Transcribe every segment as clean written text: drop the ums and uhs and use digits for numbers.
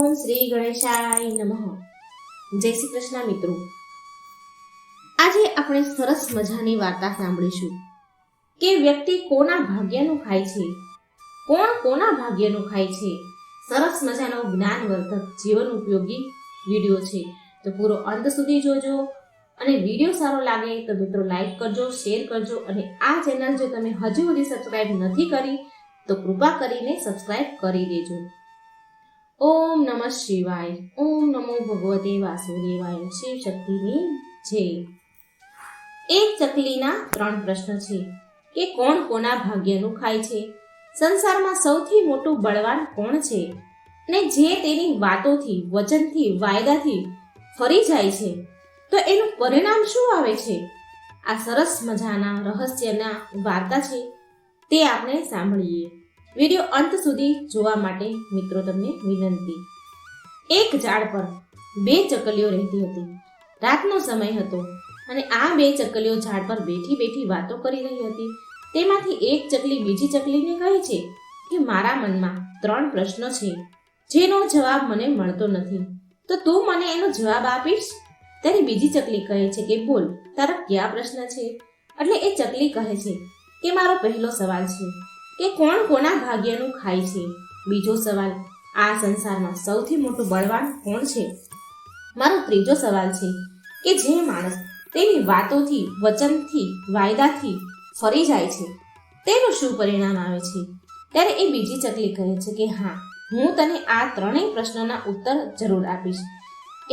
ઓમ શ્રી ગણેશાય નમઃ. જય શ્રી કૃષ્ણ મિત્રો. આજે આપણે સરસ મજાની વાર્તા સાંભળીશું કે વ્યક્તિ કોના ભાગ્યનું ખાય છે, કોણ કોના ભાગ્યનું ખાય છે. સરસ મજાનો જ્ઞાનવર્ધક જીવન ઉપયોગી વિડીયો છે, તો પૂરો અંત સુધી જોજો. અને વિડીયો સારો લાગે તો મિત્રો લાઈક કરજો, શેર કરજો અને આ ચેનલ જો તમે હજુ સુધી સબસ્ક્રાઇબ નથી કરી તો કૃપા કરીને સબસ્ક્રાઇબ કરી દેજો. ઓમ નમઃ શિવાય. ઓમ નમો ભગવતે વાસુદેવાય. શિવ શક્તિની જય. એક ચકલીના 3 પ્રશ્ન છે કે કોણ કોના ભાગ્યનું ખાય છે, સંસારમાં સૌથી મોટું બળવાન કોણ છે, અને જે તેની વાતોથી, વચનથી, વાયદાથી ફરી જાય છે તો એનું પરિણામ શું આવે છે. આ સરસ મજાના રહસ્યના વાર્તા છે, તે આપણે સાંભળીએ. વિડીયો અંત સુધી જોવા માટે મિત્રો તમને વિનંતી. એક ઝાડ પર 2 ચકલીઓ રહેતી હતી. રાતનો સમય હતો અને આ 2 ચકલીઓ ઝાડ પર બેઠી બેઠી વાતો કરી રહી હતી. તેમાંથી એક ચકલી બીજી ચકલીને કહે છે કે મારા મનમાં 3 પ્રશ્નો છે જેનો જવાબ મને મળતો નથી, તો તું મને એનો જવાબ આપીશ. ત્યારે બીજી ચકલી કહે છે કે બોલ, તારા કયા પ્રશ્ન છે. એટલે એ ચકલી કહે છે કે મારો પહેલો સવાલ છે કે કોણ કોના ભાગ્યનું ખાય છે. બીજો સવાલ, આ સંસારમાં સૌથી મોટું બળવાન કોણ છે. મારો ત્રીજો સવાલ છે કે જે માણસ તેની વાતોથી, વચનથી, વાયદાથી ફરી જાય છે તેનું શું પરિણામ આવે છે. ત્યારે એ બીજી ચકલી કહે છે કે હા, હું તને આ 3 પ્રશ્નોના ઉત્તર જરૂર આપીશ.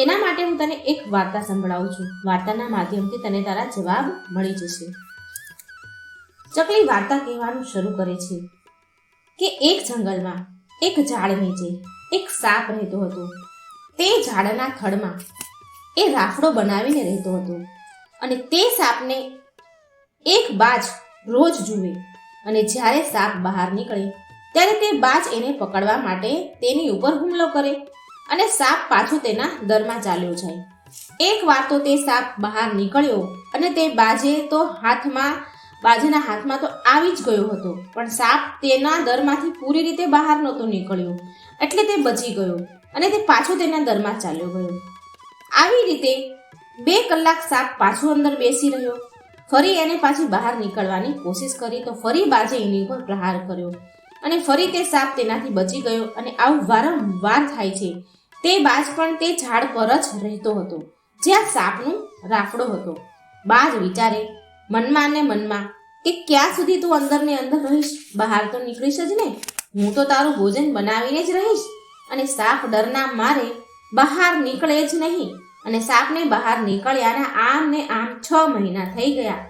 એના માટે હું તને એક વાર્તા સંભળાવું છું. વાર્તાના માધ્યમથી તને તારા જવાબ મળી જશે. ચકલી વાર્તા કહેવાનું શરૂ કરે છે કે એક જંગલમાં એક ઝાડ નીચે એક સાપ રહેતો હતો. તે ઝાડના થડમાં એ રાફડો બનાવીને રહેતો હતો અને તે સાપને એક બાજ રોજ જુએ અને જ્યારે સાપ બહાર નીકળે ત્યારે તે બાજ એને પકડવા માટે તેની ઉપર હુમલો કરે અને સાપ પાછું તેના દરમાં ચાલ્યો જાય. એક વાર તો તે સાપ બહાર નીકળ્યો અને તે બાજના હાથમાં તો આવી જ ગયો હતો, પણ સાપ તેના દરમાંથી પૂરી રીતે બહાર નહોતો નીકળ્યો, એટલે તે બચી ગયો અને તે પાછો તેના દરમાં ચાલ્યો ગયો. આવી રીતે 2 કલાક સાપ પાછો અંદર બેસી રહ્યો. ફરી એને પાછી બહાર નીકળવાની કોશિશ કરી તો ફરી બાજે એની ઉપર પ્રહાર કર્યો અને ફરી તે સાપ તેનાથી બચી ગયો. અને આવું વારંવાર થાય છે. તે બાજ પણ તે ઝાડ પર જ રહેતો હતો જ્યાં સાપનું રાફડો હતો. બાજ વિચારે મનમાં ને મનમાં કે ક્યાં સુધી તું અંદર ને અંદર રહીશ, બહાર તો નીકળીશ જ ને. હું તો તારું ભોજન બનાવીને જ રહીશ. અને સાપ ડરના મારે બહાર નીકળે જ નહીં. અને સાપને બહાર નીકળ્યાના આમ ને આમ 6 મહિના થઈ ગયા.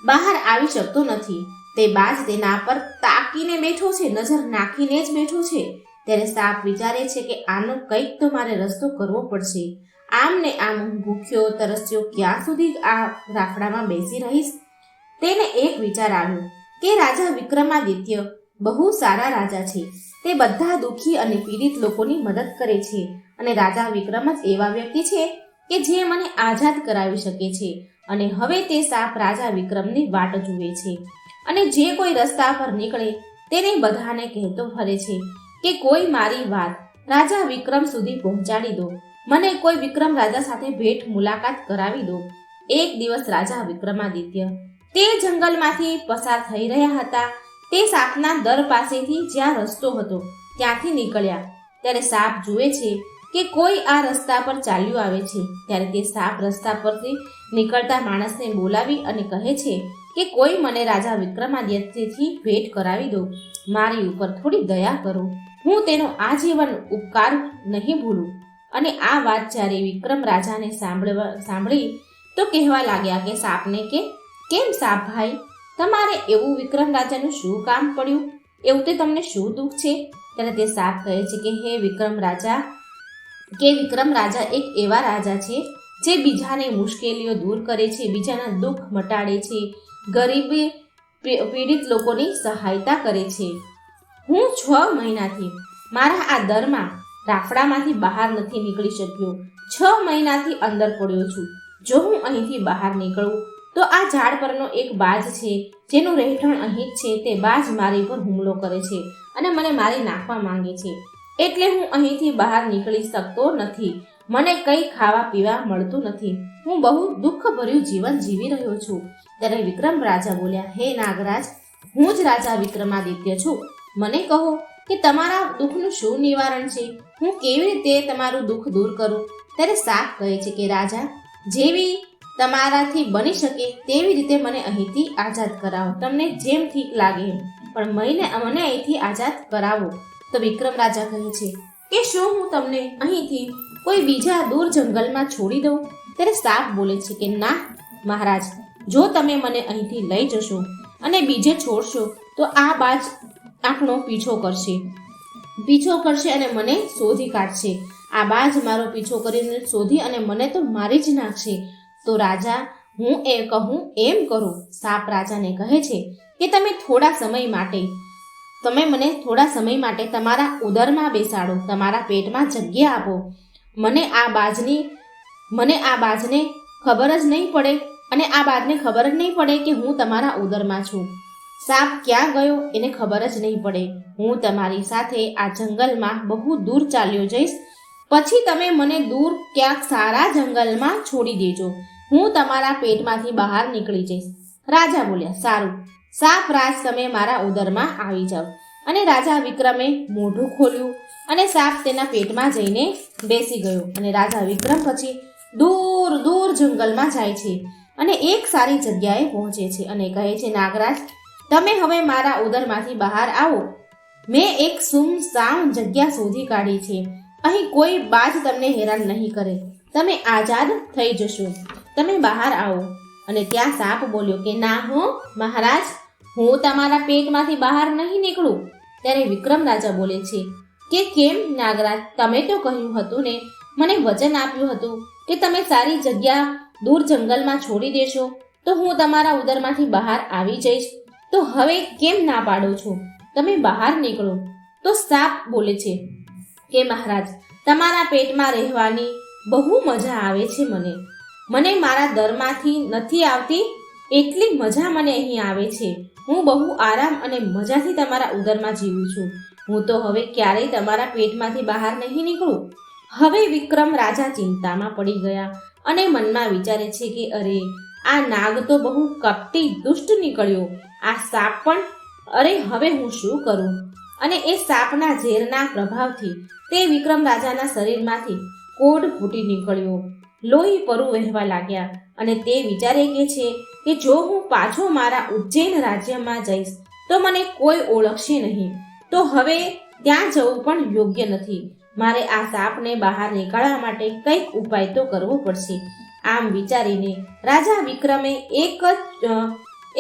બહાર આવી શકતો નથી. તે બાજ તેના પર તાકીને બેઠો છે, નજર નાખીને જ બેઠો છે. ત્યારે સાપ વિચારે છે કે આનો કંઈક તો મારે રસ્તો કરવો પડશે. આમ ને આમ ભૂખ્યો તરસ્યો ક્યાં સુધી આ રાફડામાં બેસી રહીશ. તેને એક વિચાર આવ્યો કે રાજા વિક્રમાદિત્ય બહુ સારા રાજા છે. તે બધા દુઃખી અને પીડિત લોકોની મદદ કરે છે અને રાજા વિક્રમ જ એવા વ્યક્તિ છે કે જે મને આઝાદ કરાવી શકે છે. અને હવે તે સાપ રાજા વિક્રમની વાટ જુએ છે અને જે કોઈ રસ્તા પર નીકળે તેને બધાને કહેતો ફરે છે કે કોઈ મારી વાત રાજા વિક્રમ સુધી પહોંચાડી દો, મને કોઈ વિક્રમ રાજા સાથે ભેટ મુલાકાત કરાવી દો. એક દિવસ રાજા વિક્રમાદિત્ય તે જંગલમાંથી પસાર થઈ રહ્યા હતા. તે સાપના દર પાસેથી જ્યાં રસ્તો હતો ત્યાંથી નીકળ્યા. ત્યારે સાપ જુએ છે કે કોઈ આ રસ્તા પર ચાલ્યું આવે છે. ત્યારે તે સાપ રસ્તા પરથી નીકળતા માણસને બોલાવી અને કહે છે કે કોઈ મને રાજા વિક્રમાદિત્યથી ભેટ કરાવી દો, મારી ઉપર થોડી દયા કરો, હું તેનો આજીવન ઉપકાર નહીં ભૂલું. અને આ વાત જ્યારે વિક્રમ રાજાને સાંભળી તો કહેવા લાગ્યા કે સાપને કે કેમ સાપ ભાઈ, તમારે એવું વિક્રમ રાજાનું શું કામ પડ્યું, એવું તે તમને શું દુઃખ છે. ત્યારે તે સાપ કહે છે કે હે વિક્રમ રાજા એક એવા રાજા છે જે બીજાને મુશ્કેલીઓ દૂર કરે છે, બીજાના દુઃખ મટાડે છે, ગરીબી પીડિત લોકોની સહાયતા કરે છે. હું 6 મહિનાથી મારા આ દરમાં રાફડામાંથી બહાર નથી નીકળી શક્યો. 6 મહિનાથી અંદર પડ્યો છું. જો હું અહીંથી બહાર નીકળું તો આ ઝાડ પરનો એક બાજ છે જેનું રહેઠાણ અહીં જ છે. તે બાજ મારી પર હુમલો કરે છે અને મને મારી નાખવા માંગે છે. એટલે હું અહીંથી બહાર નીકળી શકતો નથી. મને કંઈ ખાવા પીવા મળતું નથી. હું બહુ દુઃખભર્યું જીવન જીવી રહ્યો છું. ત્યારે વિક્રમ રાજા બોલ્યા, હે નાગરાજ, હું જ રાજા વિક્રમાદિત્ય છું. મને કહો કે તમારા દુઃખનું શું નિવારણ છે? હું કેવી રીતે તમારું દુઃખ દૂર કરું? ત્યારે સાપ કહે છે કે રાજા, જેવી તમારાથી બની શકે તેવી રીતે મને અહીંથી આઝાદ કરાવો. તમને જેમ ઠીક લાગે એમ, પણ મને અહીંથી આઝાદ કરાવો. તો વિક્રમ રાજા કહે છે કે શું હું તમને અહીંથી કોઈ બીજા દૂર જંગલમાં છોડી દઉં? ત્યારે સાપ બોલે છે કે ના મહારાજ, જો તમે મને અહીંથી લઈ જશો અને બીજે છોડશો તો આ બાજ આપણો પીછો કરશે અને મને શોધી કાઢશે. આ બાજ મારો પીછો કરીને શોધી અને મને તો મારી જ નાખશે. તો રાજા, હું એ કહું એમ કરો. સાપ રાજાને કહે છે કે તમે મને થોડા સમય માટે તમારા ઉદરમાં બેસાડો, તમારા પેટમાં જગ્યા આપો. મને આ બાજને ખબર જ નહીં પડે અને આ બાજને ખબર જ નહીં પડે કે હું તમારા ઉદરમાં છું. સાપ ક્યાં ગયો એને ખબર જ નહીં પડે. હું તમારી સાથે આ જંગલમાં બહુ દૂર ચાલ્યો જઈશ. પછી તમે મને દૂર ક્યાંક સારા જંગલમાં છોડી દેજો. હું તમારા પેટમાંથી બહાર નીકળી જઈશ. રાજા બોલ્યા, સારું સાપ રાજ, તમે મારા ઉદરમાં આવી જાઓ. અને રાજા વિક્રમે મોઢું ખોલ્યું અને સાપ તેના પેટમાં જઈને બેસી ગયો. અને રાજા વિક્રમ પછી દૂર દૂર જંગલમાં જાય છે અને એક સારી જગ્યાએ પહોંચે છે અને કહે છે, નાગરાજ, તમે હવે મારા ઉદરમાંથી બહાર આવો. મેં એક સુમસામ જગ્યા શોધી કાઢી છે. અહીં કોઈ બાજ તમને હેરાન નહીં કરે. તમે આઝાદ થઈ જશો. તમે બહાર આવો. અને ત્યાં સાપ બોલ્યો કે ના હો મહારાજ, હું તમારા પેટમાંથી બહાર નહીં નીકળું. ત્યારે વિક્રમ રાજા બોલે છે કે કેમ નાગરાજ, તમે તો કહ્યું હતું ને, મને વચન આપ્યું હતું કે તમે સારી જગ્યા દૂર જંગલમાં છોડી દેશો તો હું તમારા ઉદરમાંથી બહાર આવી જઈશ. તો હવે કેમ ના પાડો છો? તમે બહાર નીકળો. તો સાપ બોલે છે કે મહારાજ, તમારા પેટમાં રહેવાની બહુ મજા આવે છે. મને મારા દરમાંથી નથી આવતી એટલી મજા મને અહીં આવે છે. હું બહુ આરામ અને મજાથી તમારા ઉદરમાં જીવું છું. હું તો હવે ક્યારેય તમારા પેટમાંથી બહાર નહીં નીકળું. હવે વિક્રમ રાજા ચિંતામાં પડી ગયા અને મનમાં વિચારે છે કે અરે, આ નાગ તો બહુ કપટી દુષ્ટ નીકળ્યો. આ સાપ પણ, અરે હવે હું શું કરું? અને એ સાપના ઝેરના પ્રભાવથી તે વિક્રમ રાજાના શરીરમાંથી કોઢ ફૂટી નીકળ્યો. લોહી પરુ વહેવા લાગ્યા અને તે વિચારે કે છે કે જો હું પાછો મારા ઉજ્જૈન રાજ્યમાં જઈશ તો મને કોઈ ઓળખશે નહીં. તો હવે ત્યાં જવું પણ યોગ્ય નથી. મારે આ સાપને બહાર નીકાળવા માટે કંઈક ઉપાય તો કરવો પડશે. આમ વિચારીને રાજા વિક્રમે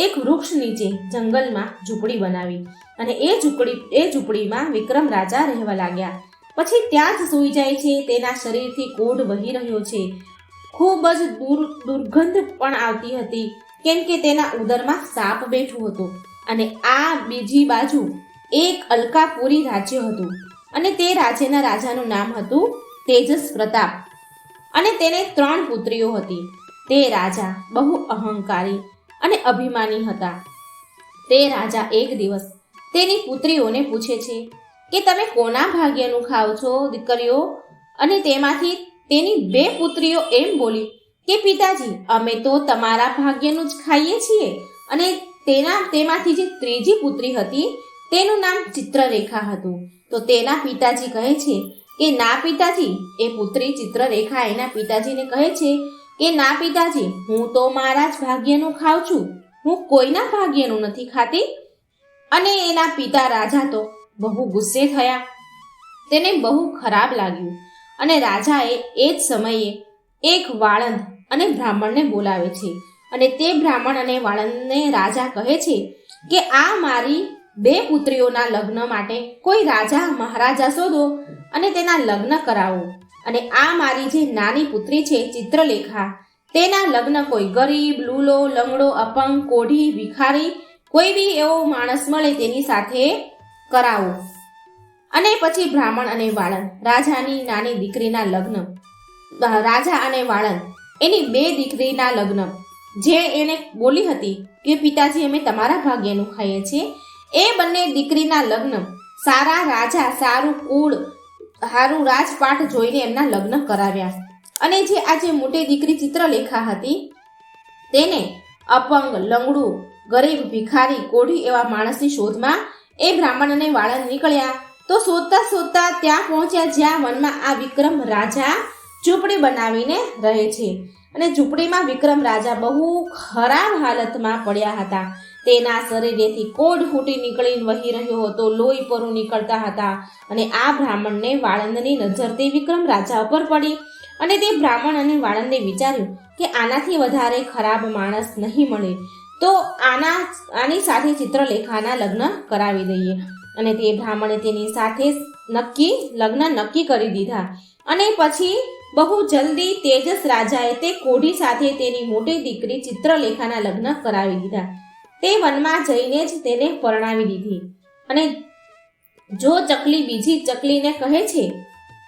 એક વૃક્ષ નીચે જંગલમાં ઝૂંપડી બનાવી અને એ ઝૂંપડીમાં વિક્રમ રાજા રહેવા લાગ્યા. પછી ત્યાં જ સૂઈ જાય છે. તેના શરીરથી કોઢ વહી રહ્યો છે. ખૂબ જ દુર્ગંધ પણ આવતી હતી, કેમ કે તેના ઉદરમાં સાપ બેઠો હતો. અને આ બીજી બાજુ એક અલકાપુરી રાજ્ય હતું અને તે રાજ્યના રાજાનું નામ હતું તેજસ પ્રતાપ અને તેને 3 પુત્રીઓ હતી. તે રાજા બહુ અહંકારી અને અભિમાની હતા. તે રાજા એક દિવસ તેની પુત્રીઓને પૂછે છે કે તમે કોના ભાગ્યનું ખાઓ છો દીકરીઓ? અને તેમાંથી તેની 2 પુત્રીઓ એમ બોલી કે પિતાજી, અમે તો તમારા ભાગ્યનું જ ખાઈએ છીએ. અને તેમાંથી જે ત્રીજી પુત્રી હતી તેનું નામ ચિત્રરેખા હતું. તો તેના પિતાજી કહે છે કે ના પિતાજી, એ પુત્રી ચિત્રરેખા એના પિતાજીને કહે છે કે ના પિતાજી, હું તો મારા જ ભાગ્યનું ખાઉં છું, હું કોઈના ભાગ્યનું નથી ખાતી. અને એના પિતા રાજા તો બહુ ગુસ્સે થયા. તેને બહુ ખરાબ લાગ્યું અને રાજાએ એ જ સમયે એક વાળંદ અને બ્રાહ્મણને બોલાવે છે. અને તે બ્રાહ્મણ અને વાળંદને રાજા કહે છે કે આ મારી 2 પુત્રીઓના લગ્ન માટે કોઈ રાજા મહારાજા શોધો અને તેના લગ્ન કરાવો. અને આ મારી જે નાની પુત્રી છે ચિત્રલેખા, તેના લગ્ન કોઈ ગરીબ, લૂલો, લંગડો, અપંગ, કોઢી, ભિખારી, કોઈ બી એવો માણસ મળે તેની સાથે કરાવો. અને પછી બ્રાહ્મણ અને વાળંદ રાજાની નાની દીકરીના લગ્ન, રાજા અને વાળંદ એની 2 દીકરીના લગ્ન, જે એને બોલી હતી કે પિતાજી અમે તમારા ભાગ્યનું ખાઈએ છીએ, એ બંને દીકરીના લગ્ન સારા રાજા, સારું કુળ હારું રાજપાટ જોઈને એમના લગ્ન કરાવ્યા. અને જે આજે મોટી દીકરી ચિત્રલેખા હતી તેને અપંગ, લંગડું, ગરીબ, ભિખારી, કોઢી એવા માણસની શોધમાં એ બ્રાહ્મણ અને વાળંદ નીકળ્યા. તો શોધતા શોધતા ત્યાં પહોંચ્યા જ્યાં વનમાં આ વિક્રમ રાજા ઝૂંપડી બનાવીને રહે છે. અને ઝૂંપડીમાં વિક્રમ રાજા બહુ ખરાબ હાલતમાં પડ્યા હતા. તેના શરીરેથી કોઢ ફૂટી નીકળીને વહી રહ્યો હતો, લોહી પરું નીકળતા હતા. અને આ બ્રાહ્મણને વાળંદની નજર તે વિક્રમ રાજા ઉપર પડી. અને તે બ્રાહ્મણ અને વાળંદે વિચાર્યું કે આનાથી વધારે ખરાબ માણસ નહીં મળે, તો આની સાથે ચિત્રલેખાના લગ્ન કરાવી દઈએ. અને તે બ્રાહ્મણે તેની સાથે લગ્ન નક્કી કરી દીધા. અને પછી બહુ જલ્દી તેજસ રાજાએ તે કોઢી સાથે તેની મોટી દીકરી ચિત્રલેખાના લગ્ન કરાવી દીધા. તે વનમાં જઈને જ તેને પરણાવી દીધી. અને જો ચકલી બીજી ચકલીને કહે છે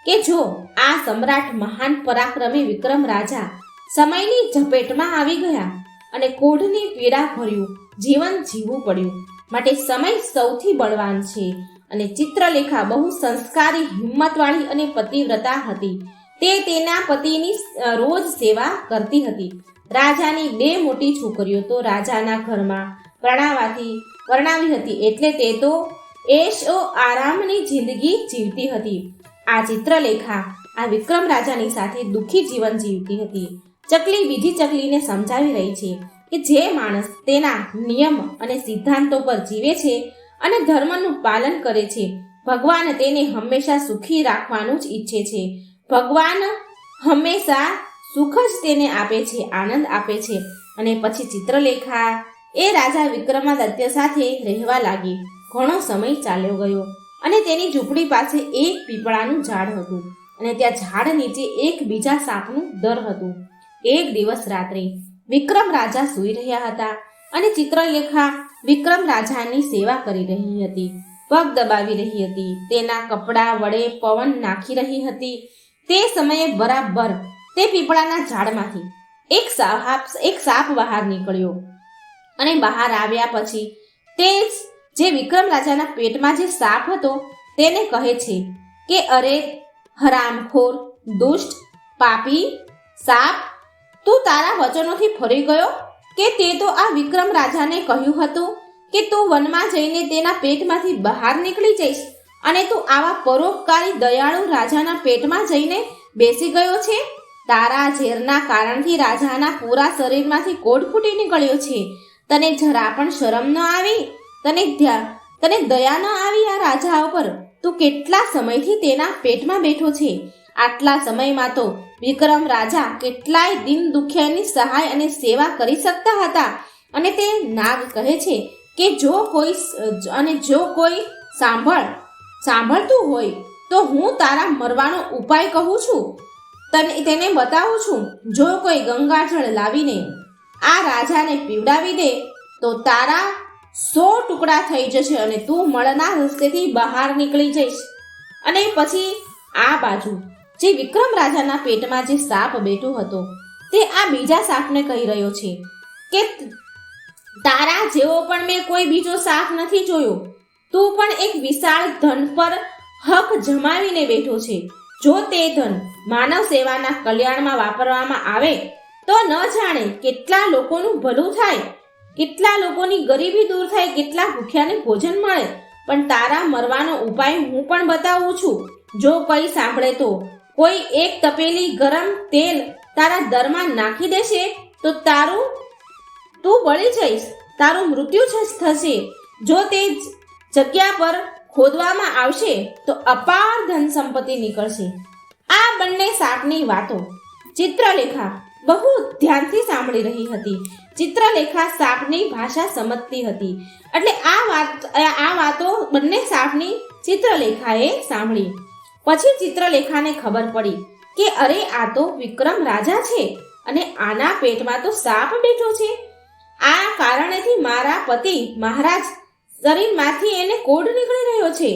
કે જો આ સમ્રાટ મહાન પરાક્રમી વિક્રમ રાજા સમયની ઝપેટમાં આવી ગયા અને કોઢની પીડા ભર્યું જીવન જીવવું પડ્યું, માટે સમય સૌથી બળવાન છે. અને ચિત્રલેખા બહુ સંસ્કારી, હિંમતવાળી અને પતિવ્રતા હતી. તે તેના પતિની રોજ સેવા કરતી હતી. રાજાની 2 મોટી છોકરીઓ તો રાજાના ઘરમાં પરણાવી હતી, એટલે તે તો એશો આરામની જિંદગી જીવતી હતી. આ ચિત્રલેખા આ વિક્રમ રાજાની સાથે દુઃખી જીવન જીવતી હતી. ચકલી બીજી ચકલીને સમજાવી રહી છે કે જે માણસ તેના નિયમ અને સિદ્ધાંતો પર જીવે છે અને ધર્મનું પાલન કરે છે, ભગવાન તેને હંમેશા સુખી રાખવાનું જ ઈચ્છે છે. ભગવાન હંમેશા સુખ જ તેને આપે છે, આનંદ આપે છે. અને પછી ચિત્રલેખા એ રાજા વિક્રમાદિત્ય સાથે રહેવા લાગી. ઘણો સમય ચાલ્યો ગયો અને તેની ઝૂંપડી પાસે એક પીપળાનું ઝાડ હતું અને ત્યાં ઝાડ નીચે એક બીજા સાપનું દર હતું. એક દિવસ રાત્રે વિક્રમ રાજા સૂઈ રહ્યા હતા અને ચિત્રલેખા વિક્રમ રાજાની સેવા કરી રહી હતી, પગ દબાવી રહી હતી, તેના કપડા વડે પવન નાખી રહી હતી. તે સમયે બરાબર તે પીપળાના ઝાડમાંથી એક સાપ બહાર નીકળ્યો. અને બહાર આવ્યા પછી તે જે વિક્રમ રાજાના પેટમાં જે સાપ હતો તેને કહે છે કે અરે હરામખોર, દુષ્ટ, પાપી સાપ, તું તારા વચનોથી ફરી ગયો કે તે તો આ વિક્રમ રાજાને કહ્યું હતું કે તું વનમાં જઈને તેના પેટમાંથી બહાર નીકળી જઈશ, અને તું આવા પરોપકારી દયાળુ રાજાના પેટમાં જઈને બેસી ગયો છે. તારા ઝેરના કારણથી રાજાના પૂરા શરીરમાંથી કોઢ ફૂટી નીકળ્યો છે. તને જરા પણ શરમ ન આવી? તને દયા ન આવી આ રાજા ઉપર? તું કેટલા સમયથી તેના પેટમાં બેઠો છે? આટલા સમયમાં તો વિક્રમ રાજા કેટલાય દિન દુખિયાની સહાય અને સેવા કરી શકતા હતા. અને તે નાગ કહે છે કે જો કોઈ સાંભળતું હોય તો હું તારા મરવાનો ઉપાય કહું છું, તેને બતાવું છું. જો કોઈ ગંગાજળ લાવીને આ રાજાને પીવડાવી દે તો તારા 100 ટુકડા થઈ જશે અને તું મળના રસ્તેથી બહાર નીકળી જઈશ. અને પછી આ બાજુ જે વિક્રમ રાજાના પેટમાં જે સાપ બેઠો હતો તે આ બીજા સાપને કહી રહ્યો છે કે તારા જેવો પણ મેં કોઈ બીજો સાપ નથી જોયો. તું પણ એક વિશાળ ધન પર હક જમાવીને બેઠો છે. જો તે ધન માનવ સેવાના કલ્યાણમાં વાપરવામાં આવે તો ન જાણે કેટલા લોકોનું ભલું થાય, કેટલા લોકોની ગરીબી દૂર થાય, કેટલા ભૂખ્યાને ભોજન મળે. પણ તારા મરવાનો ઉપાય હું પણ બતાવું છું. જો કોઈ સાંભળે તો કોઈ એક તપેલી ગરમ તેલ તારા દરમાં નાખી દેશે તો તું બળી જઈશ, તારું મૃત્યુ થશે. જો તે જગ્યા પર ખોદવામાં આવશે તો અપાર ધન સંપત્તિ નીકળશે. આ બંને સાપની વાતો ચિત્રલેખા બહુ ધ્યાનથી સાંભળી રહી હતી. ચિત્રલેખા સાપની ભાષા સમજતી હતી, એટલે આ વાતો બંને સાપની ચિત્રલેખાએ સાંભળી. પછી ચિત્રલેખાને ખબર પડી કે અરે આ તો વિક્રમ રાજા છે અને આના પેટમાં તો સાપ બેઠો છે. આ કારણેથી મારા પતિ મહારાજ શરીરમાંથી એને કોઢ નીકળી રહ્યો છે,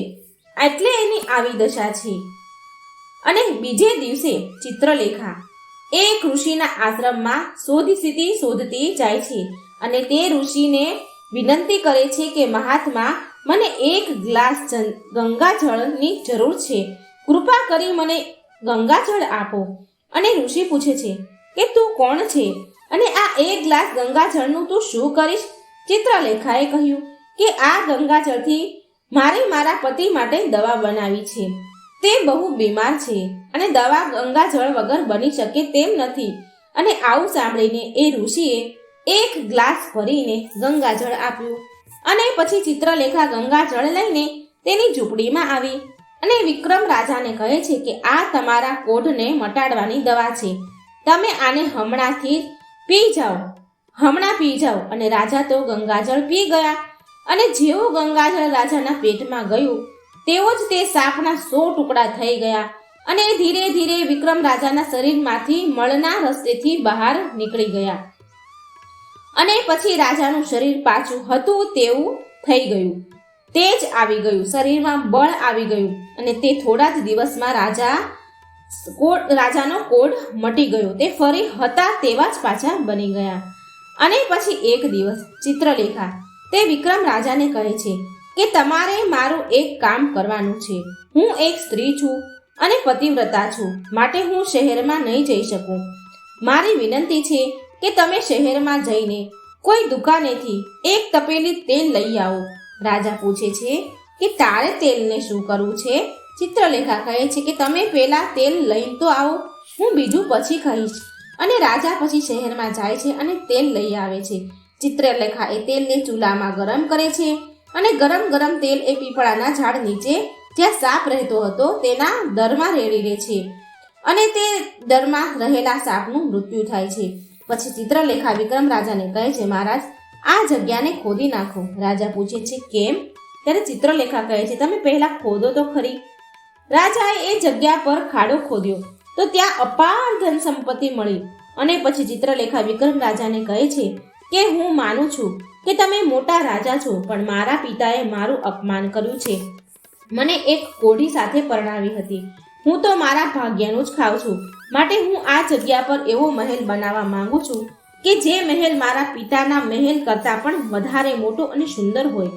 એટલે એની આવી દશા છે. અને બીજે દિવસે ચિત્રલેખા એક ઋષિના આશ્રમમાં શોધતી જાય છે અને તે ઋષિને વિનંતી કરે છે કે મહાત્મા, મને એક ગ્લાસ ગંગાજળની જરૂર છે. કૃપા કરી મને ગંગાજળ આપો. અને ઋષિ પૂછે છે કે તું કોણ છે અને આ એક ગ્લાસ ગંગાજળનું તું શું કરીશ? ચિત્રલેખાએ કહ્યું કે આ ગંગાજળથી મારે મારા પતિ માટે દવા બનાવી છે. તે બહુ બીમાર છે અને દવા ગંગાજળ વગર બની શકે તેમ નથી. અને આવું સાંભળીને એ ઋષિએ એક ગ્લાસ ભરીને ગંગાજળ આપ્યું. અને પછી ચિત્રલેખા ગંગાજળ લઈને તેની ઝૂંપડીમાં આવી અને વિક્રમ રાજાને કહે છે કે આ તમારા કોઢને મટાડવાની દવા છે. તમે આને હમણાં પી જાઓ. અને રાજા તો ગંગાજળ પી ગયા. અને જેવું ગંગાજળ રાજાના પેટમાં ગયું તેવો જ તે સાપના 100 ટુકડા થઈ ગયા અને ધીરે ધીરે વિક્રમ રાજાના શરીરમાંથી મળના રસ્તેથી બહાર નીકળી ગયા. અને પછી રાજાનું શરીર પાછું હતું તેવું થઈ ગયું. તેજ આવી ગયું, શરીરમાં બળ આવી ગયું અને તે થોડા જ દિવસમાં રાજાનો કોઢ મટી ગયો. તે ફરી હતા તેવા જ પાછા બની ગયા. અને પછી એક દિવસ ચિત્રલેખા તે વિક્રમ રાજાને કહે છે કે તમારે મારું એક કામ કરવાનું છે. હું એક સ્ત્રી છું અને પતિવ્રતા છું, માટે હું શહેરમાં નહીં જઈ શકું. મારી વિનંતી છે કે તમે શહેરમાં જઈને કોઈ દુકાનેથી એક તપેલી તેલ લઈ આવો. રાજા પૂછે છે કે તારે તેલને શું કરવું છે? ચિત્રલેખા કહે છે કે તમે પહેલા તેલ લઈને તો આવો, હું બીજું પછી કહીશ. અને રાજા પછી શહેરમાં જાય છે અને તેલ લઈ આવે છે. ચિત્રલેખા એ તેલને ચૂલામાં ગરમ કરે છે અને ગરમ ગરમ તેલ એ પીપળાના ઝાડ નીચે જ્યાં સાપ રહેતો હતો તેના દરમાં રેડી લે છે અને તે દરમાં રહેલા સાપનું મૃત્યુ થાય છે. પછી ચિત્રલેખા વિક્રમ રાજાને કહે છે મહારાજ, આ જગ્યાને ખોદી નાખો. રાજા પૂછે છે કેમ? ત્યારે ચિત્રલેખા કહે છે તમે પહેલા ખોદો તો ખરી. રાજાએ એ જગ્યા પર ખાડો ખોદ્યો તો ત્યાં અપાર ધન સંપત્તિ મળી. અને પછી ચિત્રલેખા વિક્રમ રાજાને કહે છે કે હું માનું છું કે તમે મોટા રાજા છો, પણ મારા પિતાએ મારું અપમાન કર્યું છે. મને એક કોઢી સાથે પરણાવી હતી. હું તો મારા ભાગ્યનું જ ખાઉં છું, માટે હું આ જગ્યા પર એવો મહેલ બનાવવા માંગુ છું કે જે મહેલ મારા પિતાના મહેલ કરતાં પણ વધારે મોટો અને સુંદર હોય.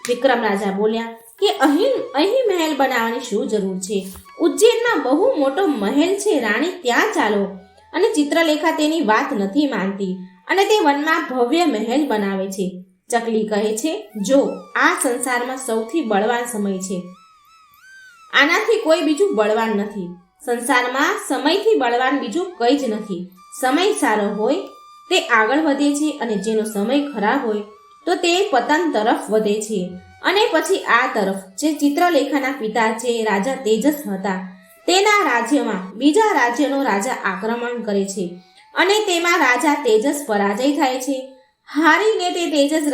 વિક્રમ રાજા બોલ્યા કે અહીં મહેલ બનાવવાની શું જરૂર છે? ઉજ્જૈનમાં બહુ મોટો મહેલ છે, રાણી ત્યાં ચાલો. અને ચિત્રલેખા તેની વાત નથી માનતી અને તે વનમાં ભવ્ય મહેલ બનાવે છે. ચકલી કહે છે જો આ સંસારમાં સૌથી બળવાન સમય છે, આનાથી કોઈ બીજું બળવાન નથી. સંસારમાં સમયથી બળવાન બીજું કંઈ જ નથી. સમય સારો હોય તે આગળ વધે છે અને જેનો સમય ખરાબ હોય તો તે પતન તરફ વધે છે. અને પછી આ તરફ જે ચિત્રલેખાના પિતા જે રાજા તેજસ હતા તેના રાજ્યમાં બીજા રાજ્યનો રાજા આક્રમણ કરે છે અને તેમાં રાજા તેજસ પરાજય થાય છે. હારીને તે તેજસ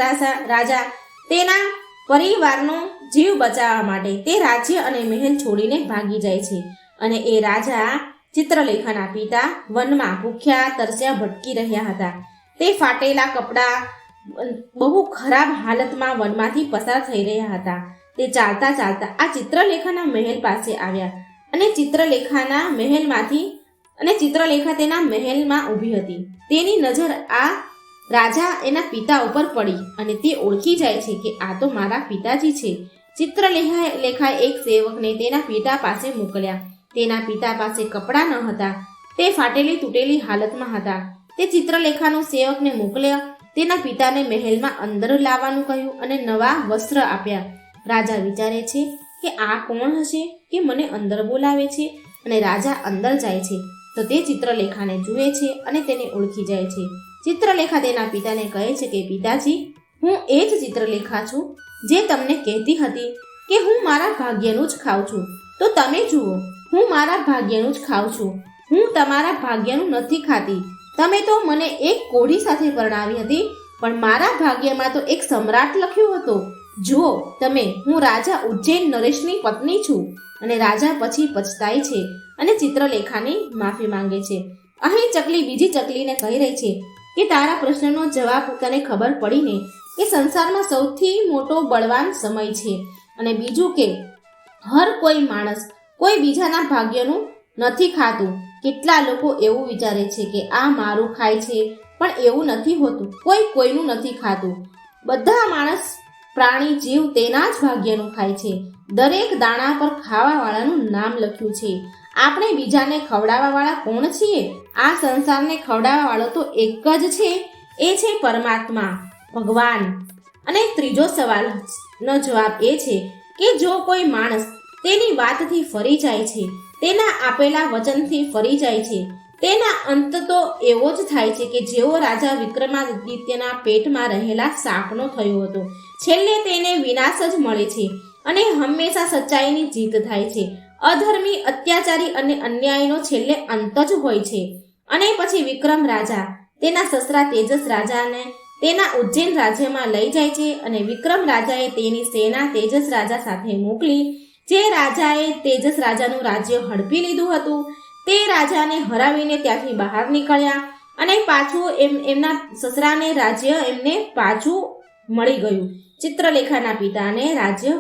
રાજા તેના પરિવારનો જીવ બચાવવા માટે તે રાજ્ય અને મહેલ છોડીને ભાગી જાય છે. અને એ રાજા ચિત્રલેખાના પિતા વનમાં ભૂખ્યા તરસ્યા ભટકી રહ્યા હતા. તે ફાટેલા કપડાં બહુ ખરાબ હાલતમાં વનમાંથી પસાર થઈ રહ્યા હતા. તે ચાલતા ચાલતા આ ચિત્રલેખાના મહેલ પાસે આવ્યા અને ચિત્રલેખા તેના મહેલમાં ઊભી હતી. તેની નજર આ રાજા એના પિતા ઉપર પડી અને તે ઓળખી જાય છે કે આ તો મારા પિતાજી છે. ચિત્રલેખાએ એક સેવકને તેના પિતા પાસે મોકલ્યા. તેના પિતા પાસે કપડાં ન હતા, તે ફાટેલી તૂટેલી હાલતમાં હતા. તે ચિત્રલેખાનો સેવકને મોકલ્યા, તેના પિતાને મહેલમાં અંદર લાવવાનું કહ્યું અને નવા વસ્ત્ર આપ્યા. રાજા વિચારે છે કે આ કોણ હશે કે મને અંદર બોલાવે છે? અને રાજા અંદર જાય છે તો તે ચિત્રલેખાને જુએ છે અને તેને ઓળખી જાય છે. ચિત્રલેખા તેના પિતાને કહે છે કે પિતાજી, હું એ જ ચિત્રલેખા છું જે તમને કહેતી હતી કે હું મારા ભાગ્યનું જ ખાઉં છું. તો તમે જુઓ, હું મારા ભાગ્યનું જ ખાઉં છું, હું તમારા ભાગ્યનું નથી ખાતી. તમે તો મને એક કોઢી સાથે પરણાવી હતી, પણ મારા ભાગ્યમાં તો એક સમ્રાટ લખ્યો હતો. જુઓ તમે, હું રાજા ઉજ્જૈન નરેશની પત્ની છું. અને રાજા પછી પછતાય છે અને ચિત્રલેખાની માફી માંગે છે. અહીં ચકલી બીજી ચકલીને કહી રહી છે કે તારા પ્રશ્નનો જવાબ તને ખબર પડીને કે સંસારમાં સૌથી મોટો બળવાન સમય છે. અને બીજું કે હર કોઈ માણસ કોઈ બીજાના ભાગ્યનું નથી ખાતું. કેટલા લોકો એવું વિચારે છે કે આ મારું ખાય છે, પણ એવું નથી હોતું. કોઈ કોઈનું નથી ખાતું. બધા માણસ પ્રાણી જીવ તેના જ ભાગ્યનું ખાય છે. દરેક દાણા પર ખાવાવાળાનું નામ લખ્યું છે. આપણે બીજાને ખવડાવવાવાળા કોણ છીએ? આ સંસારને ખવડાવવાવાળો તો એક જ છે, એ છે પરમાત્મા, ભગવાન. અને ત્રીજો સવાલનો જવાબ એ છે કે જો કોઈ માણસ તેની વાતથી ફરી જાય છે, તેના આપેલા વચનથી ફરી જાય છે, તેના અંત તો એવો જ થાય છે કે જેવો રાજા વિક્રમાદિત્યના પેટમાં રહેલા સાપનો થયો હતો. છેલ્લે તેને વિનાશ જ મળે છે અને હંમેશા સચ્ચાઈની જીત થાય છે. અધર્મી, અત્યાચારી અને અન્યાયનો છેલ્લે અંત જ હોય છે. અને પછી વિક્રમ રાજા તેના સસરા તેજસ રાજાને તેના ઉજ્જૈન રાજ્યમાં લઈ જાય છે અને વિક્રમ રાજાએ તેની સેના તેજસ રાજા સાથે મોકલી. જે રાજાએ તેજસ રાજાનું રાજ્ય હડપી લીધું હતું તે રાજાને હરાવીને ત્યાંથી બહાર નીકળ્યા અને પાછું એમના સસરાને રાજ્ય એમને પાછું મળી ગયું. ચિત્રલેખાના પિતાને રાજ્ય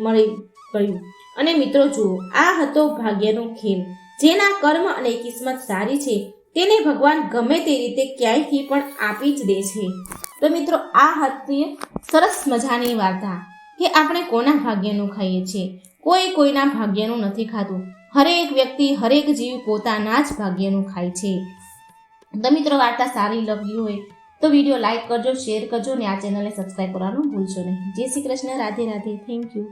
મળી ગયું. અને મિત્રો જુઓ, આ હતો ભાગ્યનો ખેલ. જેના કર્મ અને કિસ્મત સારી છે તેને ભગવાન ગમે તે રીતે ક્યાંયથી પણ આપી જ દે છે. તો મિત્રો, આ હતી સરસ મજાની વાર્તા કે આપણે કોના ભાગ્યનું ખાઈએ છીએ. કોઈ કોઈના ભાગ્યનું નથી ખાતું. હરેક વ્યક્તિ, હરેક જીવ પોતાના જ ભાગ્યનું ખાય છે. તો મિત્રો, વાર્તા સારી લાગી હોય તો વિડીયો લાઈક કરજો, શેર કરજો અને આ ચેનલને સબસ્ક્રાઈબ કરવાનું ભૂલશો નહીં. જય શ્રી કૃષ્ણ. રાધે રાધે. Thank you.